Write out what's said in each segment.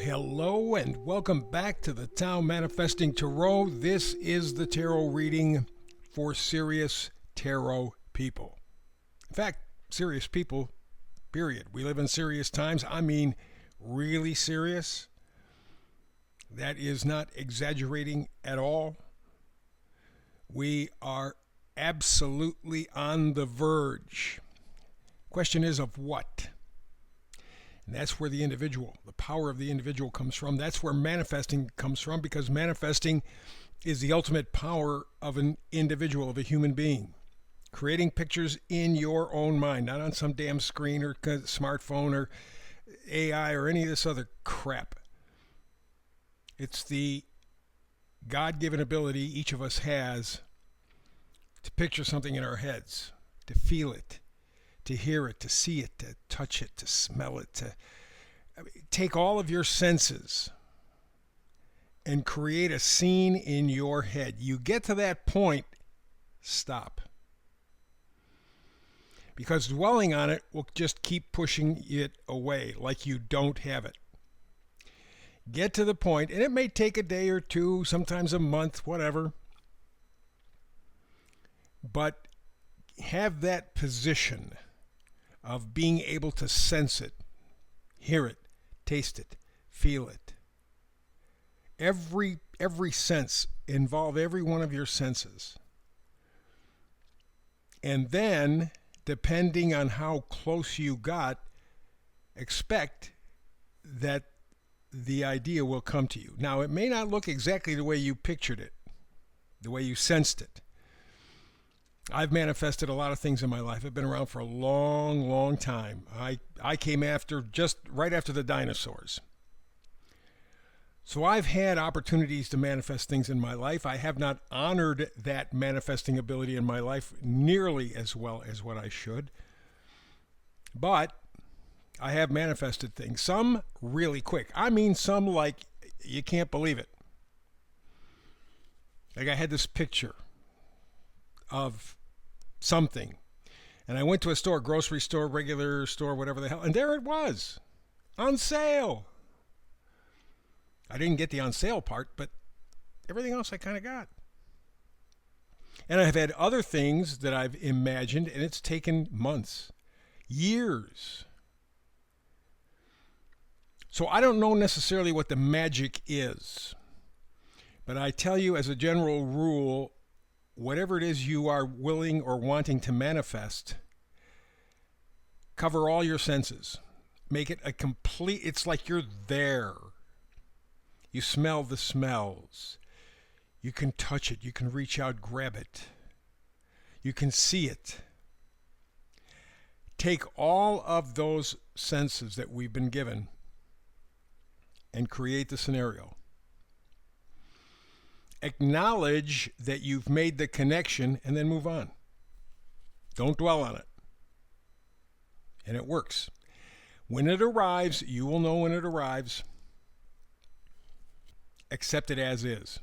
Hello and welcome back to the Tao Manifesting Tarot. This is the tarot reading for serious tarot people. In fact, serious people, period. We live in serious times. I mean, really serious. That is not exaggerating at all. We are absolutely on the verge. Question is of what? And that's where the power of the individual comes from. That's where manifesting comes from, because manifesting is the ultimate power of an individual, of a human being. Creating pictures in your own mind, not on some damn screen or smartphone or AI or any of this other crap. It's the God-given ability each of us has to picture something in our heads, to feel it, to hear it, to see it, to touch it, to smell it, take all of your senses and create a scene in your head. You get to that point, stop. Because dwelling on it will just keep pushing it away like you don't have it. Get to the point, and it may take a day or two, sometimes a month, whatever, but have that position of being able to sense it, hear it, taste it, feel it. Every sense, involve every one of your senses. And then, depending on how close you got, expect that the idea will come to you. Now, it may not look exactly the way you pictured it, the way you sensed it. I've manifested a lot of things in my life. I've been around for a long, long time. I came after just right after the dinosaurs. So I've had opportunities to manifest things in my life. I have not honored that manifesting ability in my life nearly as well as what I should. But I have manifested things. Some really quick. I mean, some like you can't believe it. Like I had this picture of something, and I went to a store, grocery store, regular store, whatever the hell, and there it was, on sale. I didn't get the on sale part, but everything else I kind of got. And I've had other things that I've imagined, and it's taken months, years. So I don't know necessarily what the magic is, but I tell you as a general rule, whatever it is you are willing or wanting to manifest, cover all your senses. Make it a complete, it's like you're there. You smell the smells. You can touch it. You can reach out, grab it. You can see it. Take all of those senses that we've been given and create the scenario. Acknowledge that you've made the connection and then move on. Don't dwell on it. And it works. When it arrives, you will know when it arrives. Accept it as is.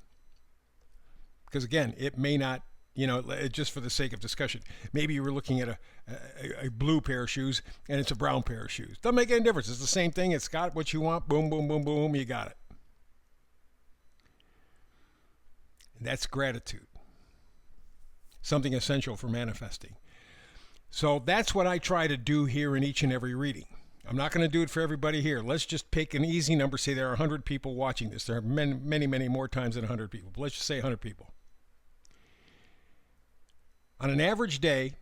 Because again, it may not, just for the sake of discussion, maybe you were looking at a blue pair of shoes and it's a brown pair of shoes. Doesn't make any difference. It's the same thing. It's got what you want. Boom, boom, boom, boom. You got it. That's gratitude. Something essential for manifesting. So that's what I try to do here in each and every reading. I'm not going to do it for everybody here. Let's just pick an easy number. Say there are 100 people watching this. There are many, many more times than 100 people. But let's just say 100 people. On an average day,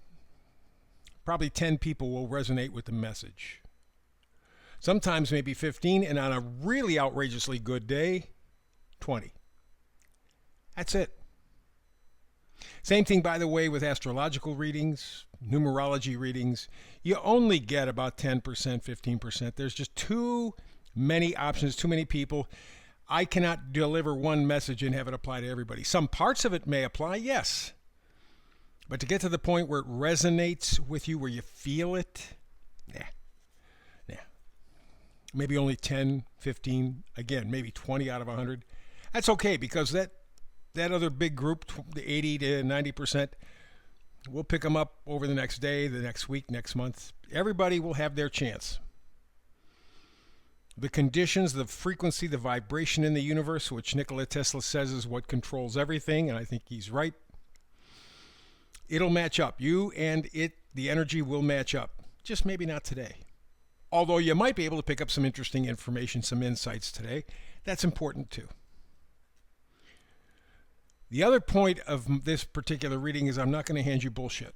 probably 10 people will resonate with the message. Sometimes maybe 15, and on a really outrageously good day, 20. That's it. Same thing, by the way, with astrological readings, numerology readings. You only get about 10%, 15%. There's just too many options, too many people. I cannot deliver one message and have it apply to everybody. Some parts of it may apply, yes. But to get to the point where it resonates with you, where you feel it, nah. Maybe only 10, 15, again, maybe 20 out of 100. That's okay, because that other big group, the 80 to 90%, we'll pick them up over the next day, the next week, next month. Everybody will have their chance. the conditions, the frequency, the vibration in the universe, which Nikola Tesla says is what controls everything, and I think he's right. It'll match up. You and it, the energy will match up. Just maybe not today. Although you might be able to pick up some interesting information, some insights today. That's important too. The other point of this particular reading is I'm not going to hand you bullshit.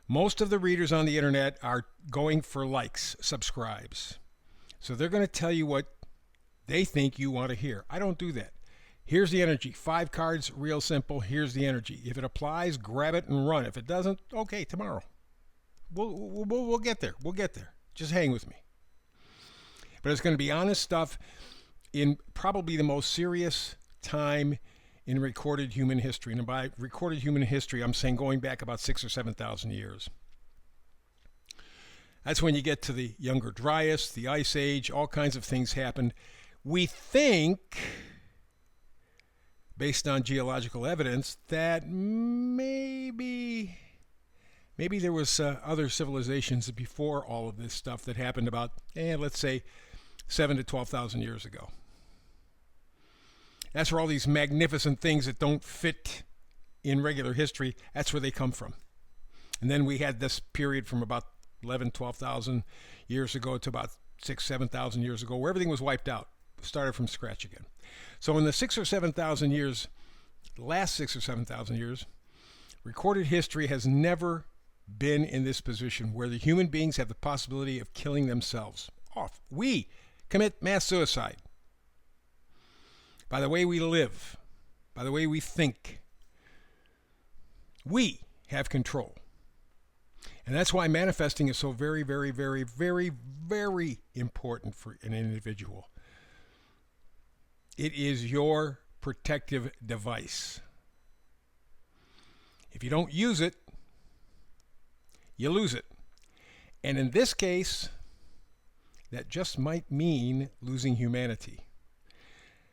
Most of the readers on the internet are going for likes, subscribes. So they're going to tell you what they think you want to hear. I don't do that. Here's the energy. 5 cards, real simple. Here's the energy. If it applies, grab it and run. If it doesn't, okay, tomorrow. We'll get there. We'll get there. Just hang with me. But it's going to be honest stuff in probably the most serious time in recorded human history. And by recorded human history, I'm saying going back about 6,000 or 7,000 years. That's when you get to the Younger Dryas, the Ice Age, all kinds of things happened. We think, based on geological evidence, that maybe there was other civilizations before all of this stuff that happened about, let's say, 7,000 to 12,000 years ago. That's where all these magnificent things that don't fit in regular history, that's where they come from. And then we had this period from about 11,000, 12,000 years ago to about 6,000, 7,000 years ago, where everything was wiped out, started from scratch again. So in the 6,000 or 7,000 years, last 6,000 or 7,000 years, recorded history has never been in this position where the human beings have the possibility of killing themselves off. We commit mass suicide by the way we live, by the way we think. We have control. And that's why manifesting is so very, very, very, very, very important for an individual. It is your protective device. If you don't use it, you lose it. And in this case, that just might mean losing humanity.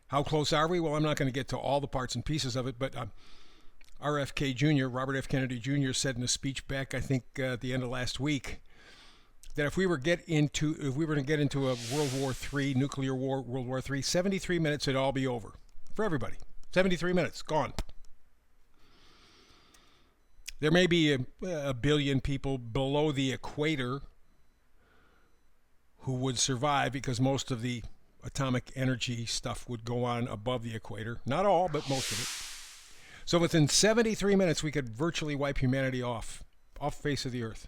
How close are we? Well, I'm not going to get to all the parts and pieces of it, but RFK Jr., Robert F. Kennedy Jr., said in a speech back, I think, at the end of last week, that if we were to get into a World War III, nuclear war, World War III, 73 minutes, it'd all be over for everybody. 73 minutes, gone. There may be a billion people below the equator who would survive because most of the atomic energy stuff would go on above the equator. Not all, but most of it. So within 73 minutes, we could virtually wipe humanity off face of the earth.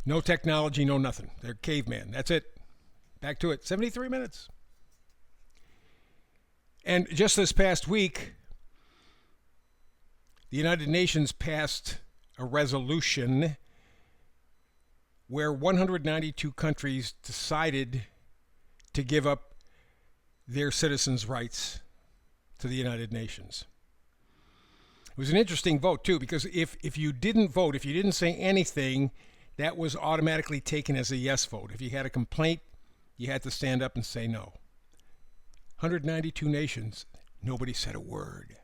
No technology, no nothing. They're caveman. That's it. Back to it. 73 minutes. And just this past week, the United Nations passed a resolution where 192 countries decided to give up their citizens' rights to the United Nations. It was an interesting vote, too, because if you didn't vote, if you didn't say anything, that was automatically taken as a yes vote. If you had a complaint, you had to stand up and say no. 192 nations, nobody said a word.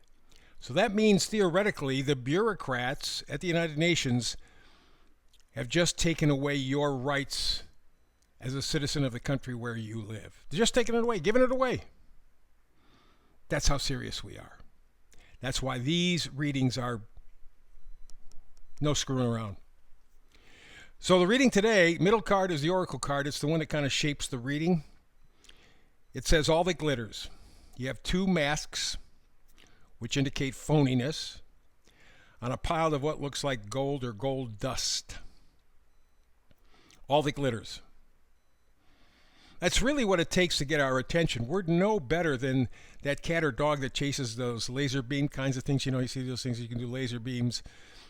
So that means, theoretically, the bureaucrats at the United Nations have just taken away your rights as a citizen of the country where you live. They're just taking it away, giving it away. That's how serious we are. That's why these readings are no screwing around. So the reading today, middle card is the oracle card. It's the one that kind of shapes the reading. It says all that glitters. You have 2 masks, which indicate phoniness, on a pile of what looks like gold or gold dust. All that glitters. That's really what it takes to get our attention. We're no better than that cat or dog that chases those laser beam kinds of things. You know, you see those things, you can do laser beams,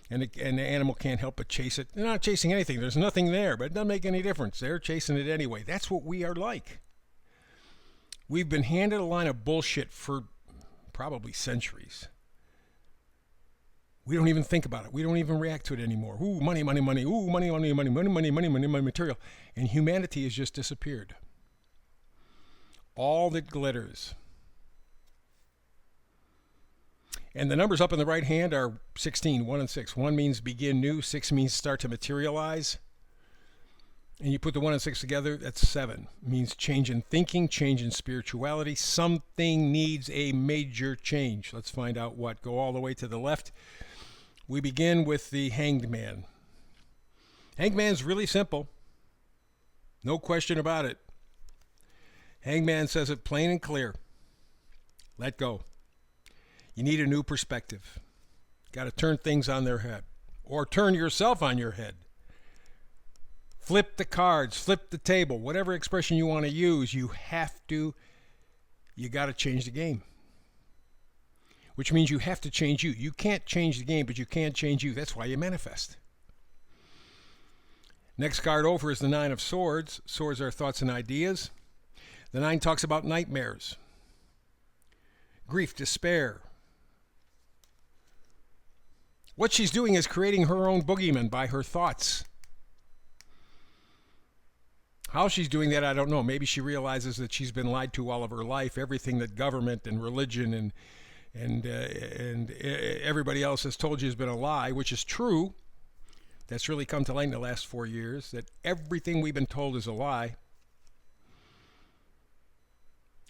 and the animal can't help but chase it. They're not chasing anything. There's nothing there, but it doesn't make any difference. They're chasing it anyway. That's what we are like. We've been handed a line of bullshit for probably centuries. We don't even think about it. We don't even react to it anymore. Ooh, money, money, money. Ooh, money, money, money, money, money, money, money, money, material. And humanity has just disappeared. All that glitters. And the numbers up in the right hand are 16, 1 and 6. 1 means begin new. 6 means start to materialize. and you put the 1 and 6 together, that's 7. It means change in thinking, change in spirituality. Something needs a major change. Let's find out what. Go all the way to the left. We begin with the Hanged Man. Hanged Man's really simple. No question about it. Hanged Man says it plain and clear. Let go. You need a new perspective. Got to turn things on their head. Or turn yourself on your head. Flip the cards, flip the table, whatever expression you want to use, you got to change the game. Which means you have to change you. You can't change the game, but you can change you. That's why you manifest. Next card over is the 9 of Swords. Swords are thoughts and ideas. The 9 talks about nightmares, grief, despair. What she's doing is creating her own boogeyman by her thoughts. How she's doing that, I don't know. Maybe she realizes that she's been lied to all of her life. Everything that government and religion and everybody else has told you has been a lie, which is true. That's really come to light in the last 4 years, that everything we've been told is a lie.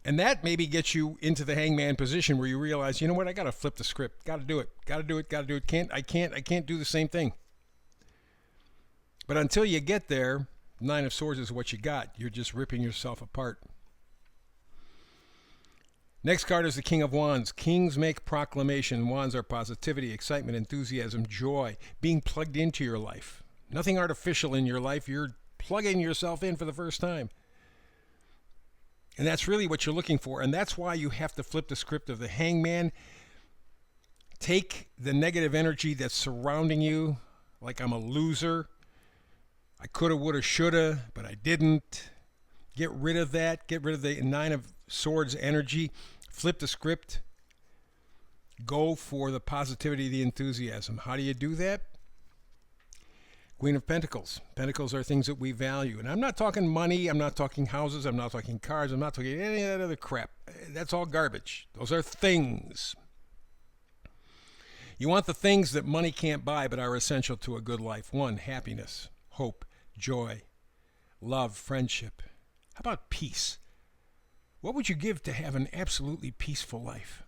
And that maybe gets you into the hangman position where you realize, you know what, I got to flip the script. Got to do it. I can't do the same thing. But until you get there, 9 of Swords is what you got. You're just ripping yourself apart. Next card is the King of Wands. Kings make proclamation. Wands are positivity, excitement, enthusiasm, joy, being plugged into your life. Nothing artificial in your life. You're plugging yourself in for the first time. And that's really what you're looking for. And that's why you have to flip the script of the hangman. Take the negative energy that's surrounding you, like I'm a loser. I coulda, woulda, shoulda, but I didn't. Get rid of that. Get rid of the 9 of Swords energy. Flip the script. Go for the positivity, the enthusiasm. How do you do that? Queen of Pentacles. Pentacles are things that we value. And I'm not talking money. I'm not talking houses. I'm not talking cars. I'm not talking any of that other crap. That's all garbage. Those are things. You want the things that money can't buy but are essential to a good life. 1, happiness, hope, joy, love, friendship. How about peace? What would you give to have an absolutely peaceful life?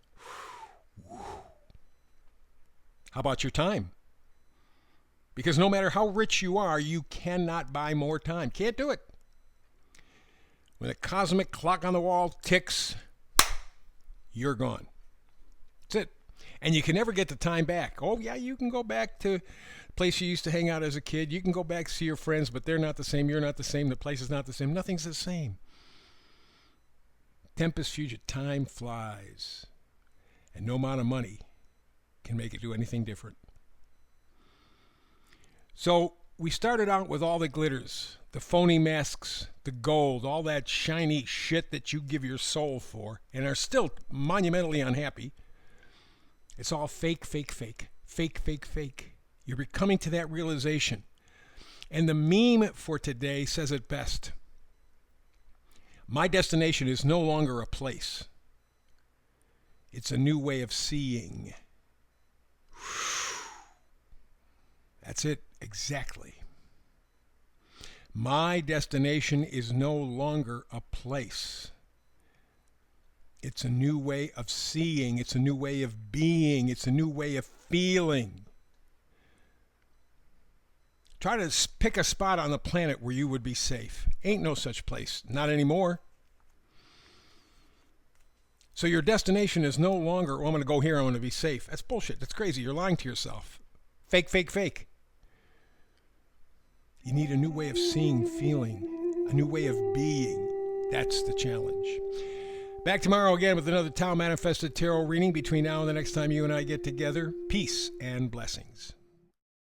How about your time? Because no matter how rich you are, you cannot buy more time. Can't do it. When the cosmic clock on the wall ticks, you're gone. That's it. And you can never get the time back. Oh, yeah, you can go back to the place you used to hang out as a kid. You can go back to see your friends, but they're not the same. You're not the same. The place is not the same. Nothing's the same. Tempest fugit. Time flies. And no amount of money can make it do anything different. So we started out with all the glitters, the phony masks, the gold, all that shiny shit that you give your soul for and are still monumentally unhappy. It's all fake, fake, fake, fake, fake, fake. You're coming to that realization. And the meme for today says it best. My destination is no longer a place. It's a new way of seeing. That's it, exactly. My destination is no longer a place. It's a new way of seeing. It's a new way of being. It's a new way of feeling. Try to pick a spot on the planet where you would be safe. Ain't no such place. Not anymore. So your destination is no longer, oh, I'm going to go here, I'm going to be safe. That's bullshit. That's crazy. You're lying to yourself. Fake, fake, fake. You need a new way of seeing, feeling, a new way of being. That's the challenge. Back tomorrow again with another Tao Manifested Tarot reading. Between now and the next time you and I get together, peace and blessings.